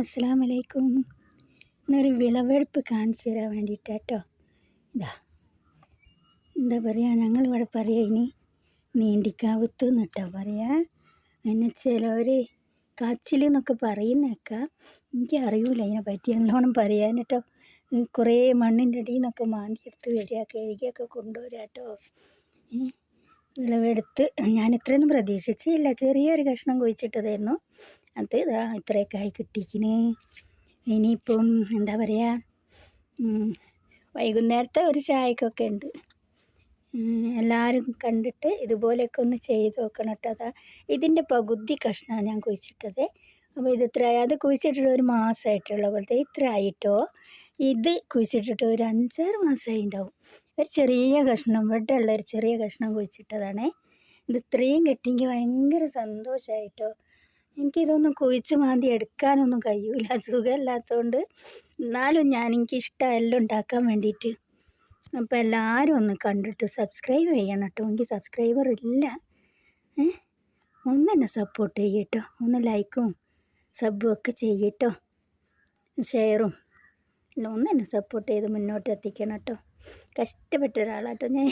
അസ്സലാമു അലൈക്കും. ഇന്നൊരു വിളവെടുപ്പ് കാണിച്ചു തരാൻ വേണ്ടിയിട്ടാട്ടോ. ഇതാ എന്താ പറയുക, ഞങ്ങളിവിടെ പറയുക ഇനി നീണ്ടിക്കാവുത്ത് എന്നിട്ടാ പറയുക. അതിന് ചിലവർ കാച്ചിൽ എന്നൊക്കെ പറയുന്നേക്കാം. എനിക്കറിയില്ല അതിനെ പറ്റി നല്ലോണം പറയാൻ കേട്ടോ. കുറേ മണ്ണിൻ്റെ അടിയിൽ നിന്നൊക്കെ മാന്തിയെടുത്ത് വരിക, കഴുകിയൊക്കെ കൊണ്ടുവരിക കേട്ടോ. വിളവെടുത്ത് ഞാൻ ഇത്രയൊന്നും പ്രതീക്ഷിച്ചില്ല. ചെറിയൊരു കഷ്ണം കുഴിച്ചിട്ടതായിരുന്നു. അത് ഇതാ ഇത്രയൊക്കെ ആയി കിട്ടിക്കിന്. ഇനിയിപ്പം എന്താ പറയുക, വൈകുന്നേരത്തെ ഒരു ചായക്കൊക്കെ ഉണ്ട്. എല്ലാവരും കണ്ടിട്ട് ഇതുപോലെയൊക്കെ ഒന്ന് ചെയ്ത് നോക്കണം കേട്ടോ. അതാ ഇതിൻ്റെ പകുതി കഷ്ണമാണ് ഞാൻ കുഴിച്ചിട്ടത്. അപ്പോൾ ഇത് ഇത്ര അത് കുഴിച്ചിട്ടിട്ട് ഒരു മാസമായിട്ടുള്ള പോലത്തെ ഇത്ര ആയിട്ടോ. ഇത് കുഴിച്ചിട്ടിട്ട് ഒരു 5-6 മാസമായി ഉണ്ടാവും. ഒരു ചെറിയ കഷ്ണം, ഇവിടെ ഉള്ളൊരു ചെറിയ കഷ്ണം കുഴിച്ചിട്ടതാണേ. ഇത് ഇത്രയും കിട്ടിയെങ്കിൽ ഭയങ്കര സന്തോഷമായിട്ടോ. എനിക്കിതൊന്നും കുഴിച്ച് മാന്തി എടുക്കാനൊന്നും കഴിയൂല, സുഖമില്ലാത്തതുകൊണ്ട്. എന്നാലും എനിക്കിഷ്ടം എല്ലാം ഉണ്ടാക്കാൻ വേണ്ടിയിട്ട്. അപ്പോൾ എല്ലാവരും ഒന്ന് കണ്ടിട്ട് സബ്സ്ക്രൈബ് ചെയ്യണം കേട്ടോ. എനിക്ക് സബ്സ്ക്രൈബർ ഇല്ല. ഒന്നെന്നെ സപ്പോർട്ട് ചെയ്യട്ടോ. ഒന്ന് ലൈക്കും സബും ഒക്കെ ചെയ്യട്ടോ, ഷെയറും എല്ലാം ഒന്നെന്നെ സപ്പോർട്ട് ചെയ്ത് മുന്നോട്ട് എത്തിക്കണം കേട്ടോ. കഷ്ടപ്പെട്ട ഒരാളാട്ടോ ഞാൻ.